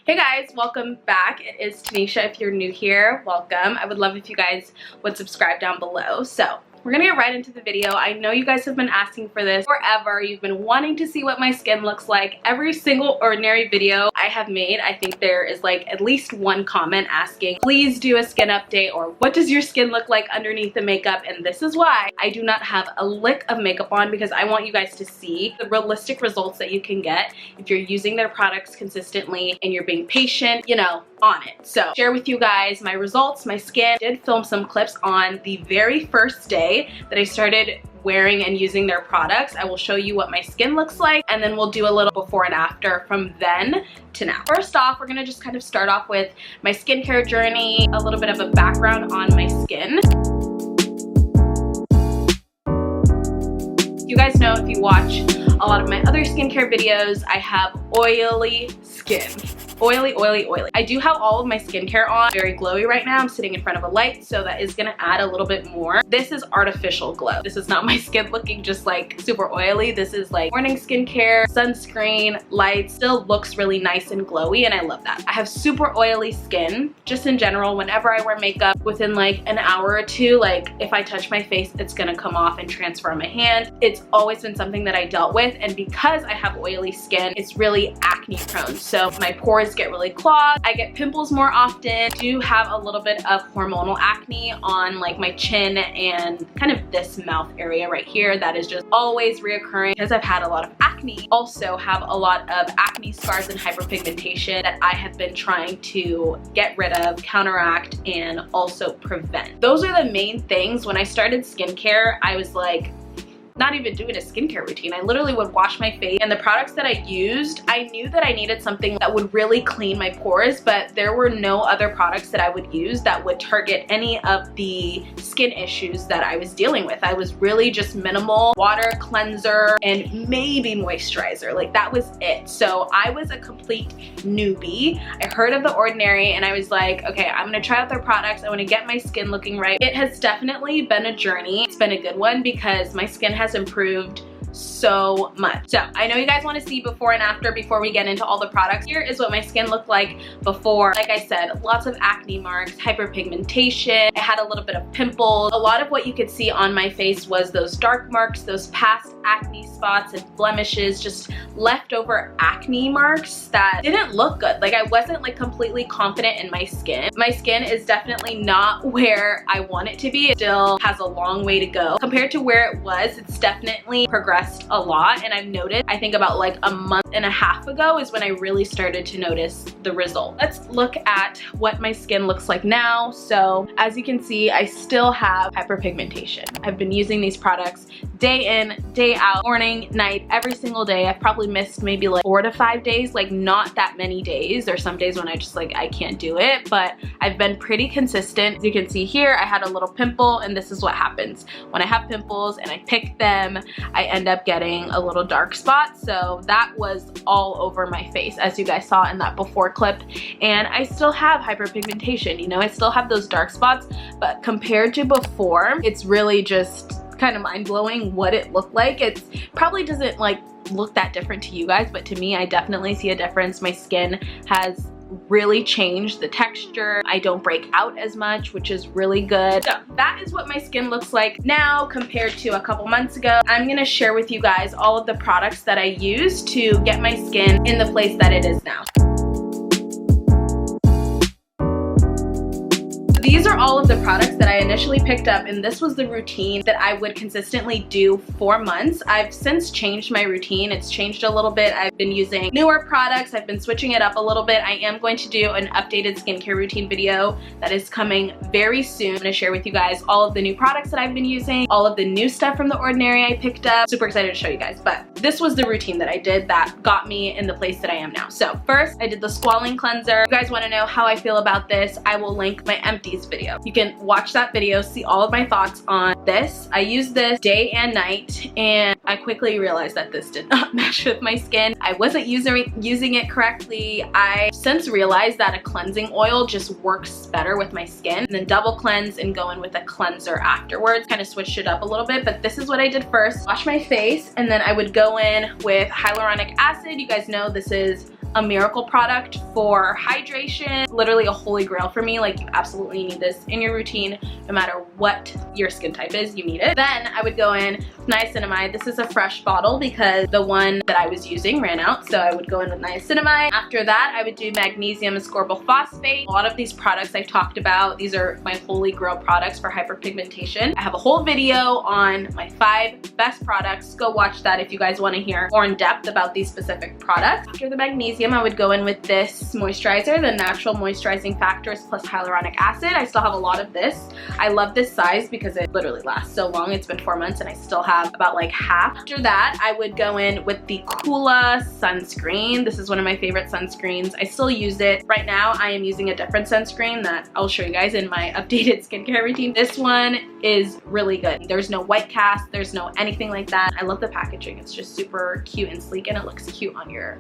Hey guys, welcome back. It is Tanisha. If you're new here, welcome. I would love if you guys would subscribe down below. So we're gonna get right into the video. I know you guys have been asking for this forever. You've been wanting to see what my skin looks like. Every single ordinary video I have made, I think there is like at least one comment asking, please do a skin update, or what does your skin look like underneath the makeup? And this is why I do not have a lick of makeup on, because I want you guys to see the realistic results that you can get if you're using their products consistently and you're being patient, you know, on it. So share with you guys my results. My skin did film some clips on the very first day that I started wearing and using their products. I will show you what my skin looks like, and then we'll do a little before and after from then to now. First off, we're gonna just kind of start off with my skincare journey, a little bit of a background on my skin. You guys know, if you watch a lot of my other skincare videos, I have oily skin. Oily. I do have all of my skincare on, very glowy right now. I'm sitting in front of a light, so that is gonna add a little bit more. This is artificial glow. This is not my skin looking just like super oily. This is like morning skincare, sunscreen, light, still looks really nice and glowy, and I love that. I have super oily skin, just in general. Whenever I wear makeup, within like an hour or two, like if I touch my face, it's gonna come off and transfer on my hand. It's always been something that I dealt with, and because I have oily skin, it's really acne prone. So my pores get really clogged. I get pimples more often. I do have a little bit of hormonal acne on like my chin and kind of this mouth area right here that is just always reoccurring because I've had a lot of acne. Also have a lot of acne scars and hyperpigmentation that I have been trying to get rid of, counteract, and also prevent. Those are the main things. When I started skincare, I was like, not even doing a skincare routine. I literally would wash my face, and the products that I used, I knew that I needed something that would really clean my pores, but there were no other products that I would use that would target any of the skin issues that I was dealing with. I was really just minimal water, cleanser, and maybe moisturizer. Like that was it. So I was a complete newbie. I heard of The Ordinary and I was like, okay, I'm gonna try out their products. I wanna get my skin looking right. It has definitely been a journey. It's been a good one because my skin has improved so much. So I know you guys want to see before and after before we get into all the products. Here is what my skin looked like before. Like I said, lots of acne marks, hyperpigmentation. I had a little bit of pimples. A lot of what you could see on my face was those dark marks, those past acne spots and blemishes, just leftover acne marks that didn't look good. Like I wasn't like completely confident in my skin. My skin is definitely not where I want it to be. It still has a long way to go. Compared to where it was, it's definitely progressed a lot, and I've noticed, I think about like a month and a half ago is when I really started to notice the result. Let's look at what my skin looks like now. So as you can see, I still have hyperpigmentation. I've been using these products day in, day out, morning, night, every single day. I've probably missed maybe like 4 to 5 days, like not that many days. There's some days when I just like, I can't do it, but I've been pretty consistent. As you can see here, I had a little pimple, and this is what happens. When I have pimples and I pick them, I end up getting a little dark spot. So that was all over my face, as you guys saw in that before clip. And I still have hyperpigmentation, you know, I still have those dark spots, but compared to before, it's really just kind of mind-blowing what it looked like. It probably doesn't like look that different to you guys, but to me, I definitely see a difference. My skin has really changed the texture. I don't break out as much, which is really good. So that is what my skin looks like now compared to a couple months ago. I'm gonna share with you guys all of the products that I use to get my skin in the place that it is now. These are all of the products that I initially picked up, and this was the routine that I would consistently do for months. I've since changed my routine. It's changed a little bit. I've been using newer products. I've been switching it up a little bit. I am going to do an updated skincare routine video that is coming very soon. I'm going to share with you guys all of the new products that I've been using, all of the new stuff from The Ordinary I picked up. Super excited to show you guys, but this was the routine that I did that got me in the place that I am now. So first, I did the squalling cleanser. If you guys want to know how I feel about this, I will link my empties video. You can watch that video, see all of my thoughts on this. I used this day and night, and I quickly realized that this did not match with my skin. I wasn't using it correctly. I since realized that a cleansing oil just works better with my skin, and then double cleanse and go in with a cleanser afterwards. Kind of switched it up a little bit, but this is what I did first. Wash my face, and then I would go in with hyaluronic acid. You guys know this is a miracle product for hydration, literally a holy grail for me. Like, you absolutely need this in your routine, no matter what your skin type is, you need it. Then I would go in niacinamide. This is a fresh bottle because the one that I was using ran out, so I would go in with niacinamide. After that, I would do magnesium ascorbyl phosphate. A lot of these products I've talked about, these are my holy grail products for hyperpigmentation. I have a whole video on my 5 best products. Go watch that if you guys want to hear more in depth about these specific products. After the magnesium, I would go in with this moisturizer, the Natural Moisturizing Factors plus hyaluronic acid. I still have a lot of this. I love this size because it literally lasts so long. It's been 4 months and I still have about like half. After that, I would go in with the Kula sunscreen. This is one of my favorite sunscreens. I still use it. Right now, I am using a different sunscreen that I'll show you guys in my updated skincare routine. This one is really good. There's no white cast, there's no anything like that. I love the packaging. It's just super cute and sleek and it looks cute on your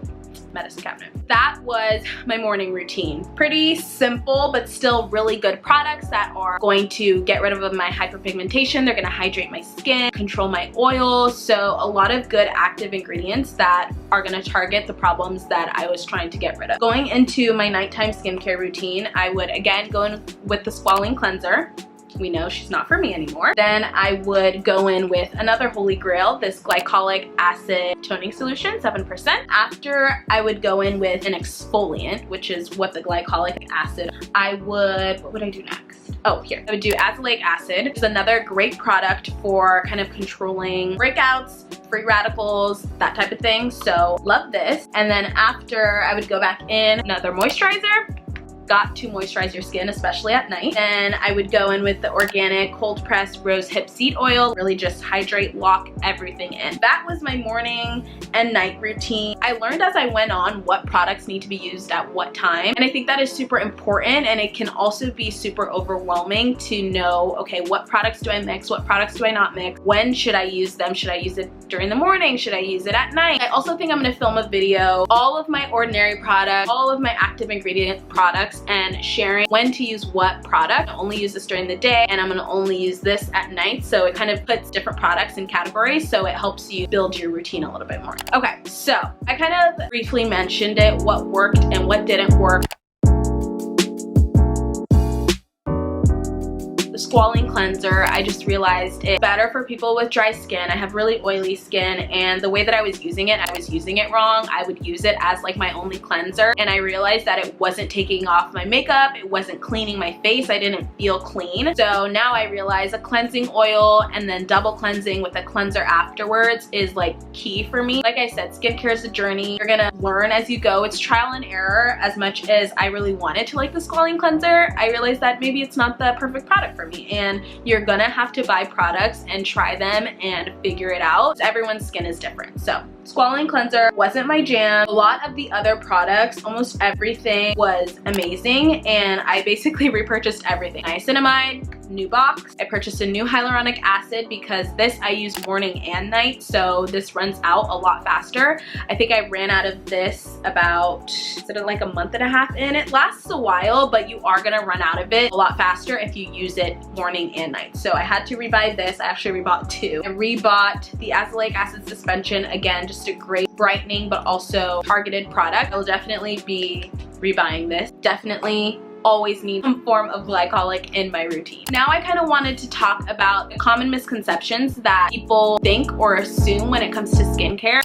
medicine cabinet. That was my morning routine. Pretty simple, but still really good products that are going to get rid of my hyperpigmentation. They're gonna hydrate my skin, control my oil. So a lot of good active ingredients that are gonna target the problems that I was trying to get rid of. Going into my nighttime skincare routine, I would again go in with the Squalene Cleanser. We know she's not for me anymore. Then I would go in with another holy grail, this glycolic acid toning solution, 7%. After, I would go in with an exfoliant, which is what the glycolic acid. What would I do next? Oh, here. I would do azelaic acid. It's another great product for kind of controlling breakouts, free radicals, that type of thing. So love this. And then after, I would go back in another moisturizer. Got to moisturize your skin, especially at night. Then I would go in with the organic cold pressed rose hip seed oil, really just hydrate, lock everything in. That was my morning and night routine. I learned as I went on what products need to be used at what time, and I think that is super important, and it can also be super overwhelming to know, okay, what products do I mix, what products do I not mix, when should I use them, should I use it during the morning, should I use it at night. I also think I'm going to film a video, all of my ordinary products, all of my active ingredient products, and sharing when to use what product. I only use this during the day and I'm gonna only use this at night, so it kind of puts different products in categories, so it helps you build your routine a little bit more. Okay, so I kind of briefly mentioned it, what worked and what didn't work. The Squalene Cleanser, I just realized it's better for people with dry skin. I have really oily skin, and the way that I was using it wrong. I would use it as like my only cleanser, and I realized that it wasn't taking off my makeup, it wasn't cleaning my face, I didn't feel clean. So now I realize a cleansing oil and then double cleansing with a cleanser afterwards is like key for me. Like I said, skincare is a journey. You're gonna learn as you go. It's trial and error. As much as I really wanted to like the Squalene Cleanser, I realized that maybe it's not the perfect product for me, and you're gonna have to buy products and try them and figure it out. Everyone's skin is different. So Squalene Cleanser wasn't my jam. A lot of the other products, almost everything was amazing, and I basically repurchased everything. Niacinamide, new box. I purchased a new hyaluronic acid because this I use morning and night, so this runs out a lot faster. I think I ran out of this about, is it like a month and a half in? It lasts a while, but you are gonna run out of it a lot faster if you use it morning and night. So I had to rebuy this. I actually rebought 2. I rebought the azelaic acid suspension, again, just a great brightening but also targeted product. I'll definitely be rebuying this. Definitely always need some form of glycolic in my routine. Now I kind of wanted to talk about the common misconceptions that people think or assume when it comes to skincare.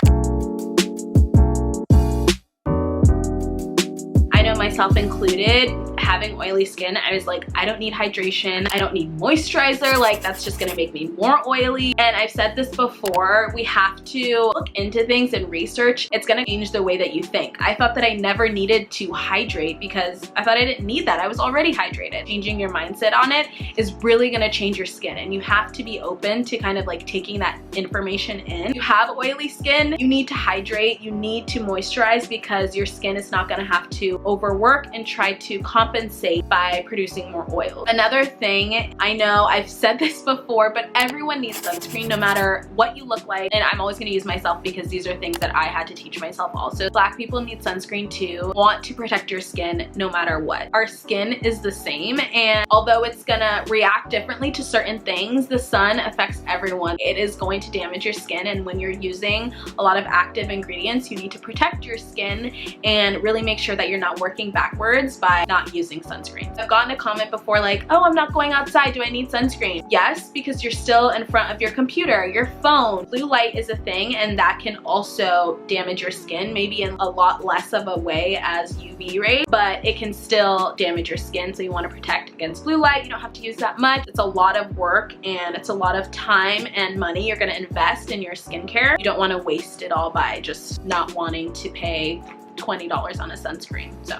I know myself included, having oily skin, I was like, I don't need hydration, I don't need moisturizer, like that's just gonna make me more oily. And I've said this before, we have to look into things and research. It's gonna change the way that you think. I thought that I never needed to hydrate because I thought I didn't need that. I was already hydrated. Changing your mindset on it is really gonna change your skin, and you have to be open to kind of like taking that information in. You have oily skin, you need to hydrate, you need to moisturize, because your skin is not gonna have to overwork and try to compensate compensate by producing more oil. Another thing, I know I've said this before, but everyone needs sunscreen no matter what you look like. And I'm always going to use myself because these are things that I had to teach myself also. Black people need sunscreen too. Want to protect your skin no matter what. Our skin is the same, and although it's gonna react differently to certain things, the sun affects everyone. It is going to damage your skin, and when you're using a lot of active ingredients, you need to protect your skin and really make sure that you're not working backwards by not using sunscreen. I've gotten a comment before like, oh, I'm not going outside, do I need sunscreen? Yes, because you're still in front of your computer, your phone. Blue light is a thing, and that can also damage your skin, maybe in a lot less of a way as UV rays, but it can still damage your skin, so you want to protect against blue light. You don't have to use that much. It's a lot of work and it's a lot of time and money you're going to invest in your skincare. You don't want to waste it all by just not wanting to pay $20 on a sunscreen. So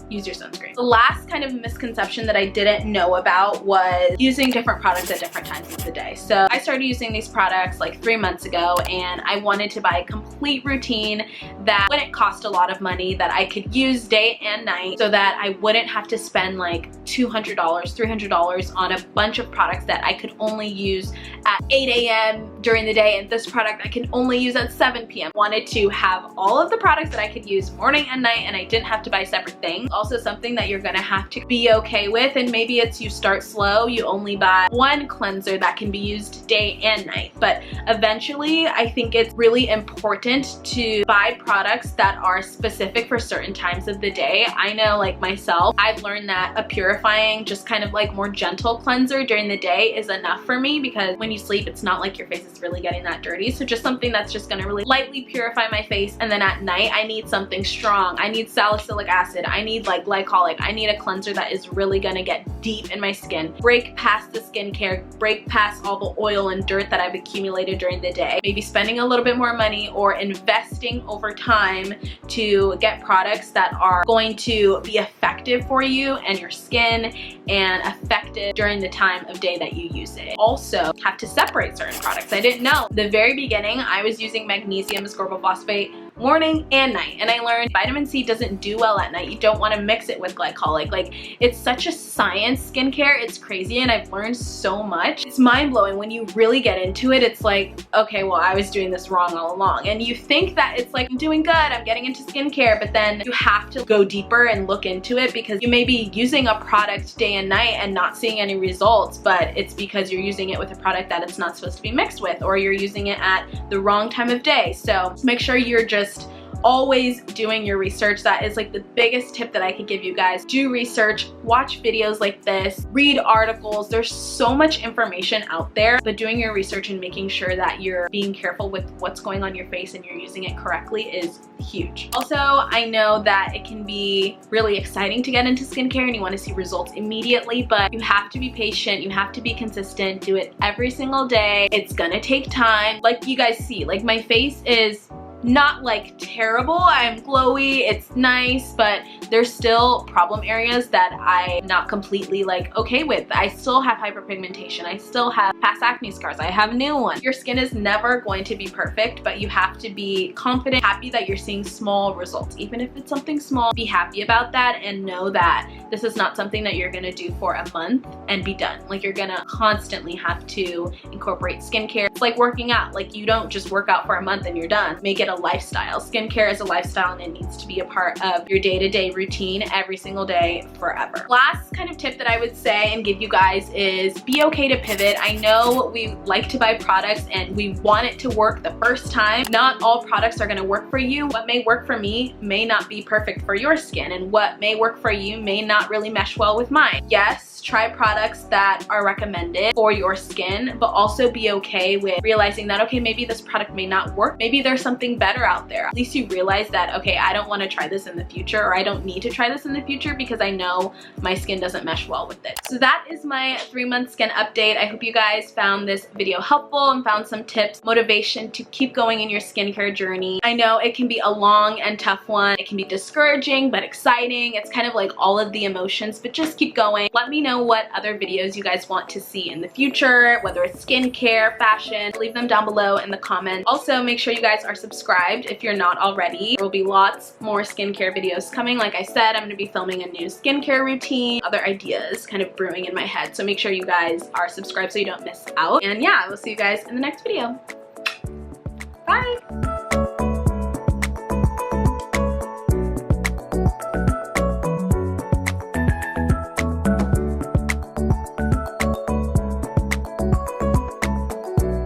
use your sunscreen. The last kind of misconception that I didn't know about was using different products at different times of the day. So I started using these products like 3 months ago, and I wanted to buy a complete routine that wouldn't cost a lot of money, that I could use day and night, so that I wouldn't have to spend like $200, $300 on a bunch of products that I could only use at 8 a.m. during the day, and this product I can only use at 7 p.m. Wanted to have all of the products that I could use morning and night, and I didn't have to buy separate things. Also something that you're gonna have to be okay with, and maybe it's you start slow, you only buy one cleanser that can be used day and night, but eventually I think it's really important to buy products that are specific for certain times of the day. I know, like myself, I've learned that a purifying, just kind of like more gentle cleanser during the day is enough for me, because when you sleep it's not like your face is really getting that dirty. So just something that's just gonna really lightly purify my face, and then at night I need something strong. I need salicylic acid, I need like glycolic, I need a cleanser that is really gonna get deep in my skin, break past the skincare, break past all the oil and dirt that I've accumulated during the day. Maybe spending a little bit more money or investing over time to get products that are going to be effective for you and your skin, and effective during the time of day that you use it. Also, have to separate certain products. I didn't know. The very beginning, I was using magnesium ascorbyl phosphate morning and night, and I learned vitamin C doesn't do well at night. You don't want to mix it with glycolic. Like, it's such a science, skincare, it's crazy, and I've learned so much. It's mind-blowing when you really get into it. It's like, okay, well, I was doing this wrong all along, and you think that it's like, I'm doing good, I'm getting into skincare, but then you have to go deeper and look into it, because you may be using a product day and night and not seeing any results, but it's because you're using it with a product that it's not supposed to be mixed with, or you're using it at the wrong time of day. So make sure you're just always doing your research. That is like the biggest tip that I could give you guys. Do research, watch videos like this, read articles. There's so much information out there, but doing your research and making sure that you're being careful with what's going on your face and you're using it correctly is huge. Also, I know that it can be really exciting to get into skincare and you want to see results immediately, but you have to be patient, you have to be consistent, do it every single day. It's gonna take time. Like you guys see, like my face is not like terrible, I'm glowy, it's nice, but there's still problem areas that I'm not completely like okay with. I still have hyperpigmentation, I still have past acne scars, I have new ones. Your skin is never going to be perfect, but you have to be confident, happy that you're seeing small results. Even if it's something small, be happy about that and know that this is not something that you're gonna do for a month and be done. Like, you're gonna constantly have to incorporate skincare. It's like working out. Like, you don't just work out for a month and you're done. Make it a lifestyle. Skincare is a lifestyle, and it needs to be a part of your day-to-day routine every single day forever. Last kind of tip that I would say and give you guys is be okay to pivot. I know we like to buy products and we want it to work the first time. Not all products are gonna work for you. What may work for me may not be perfect for your skin, and what may work for you may not really mesh well with mine. Yes, try products that are recommended for your skin, but also be okay with realizing that, okay, maybe this product may not work. Maybe there's something better out there. At least you realize that, okay, I don't want to try this in the future, or I don't need to try this in the future because I know my skin doesn't mesh well with it. So that is my 3-month skin update. I hope you guys found this video helpful and found some tips, motivation to keep going in your skincare journey. I know it can be a long and tough one. It can be discouraging, but exciting. It's kind of like all of the emotions, but just keep going. Let me know know what other videos you guys want to see in the future, whether it's skincare, fashion. Leave them down below in the comments. Also, make sure you guys are subscribed if you're not already. There will be lots more skincare videos coming. Like I said, I'm going to be filming a new skincare routine, other ideas kind of brewing in my head. So make sure you guys are subscribed so you don't miss out. And yeah, I will see you guys in the next video. Bye!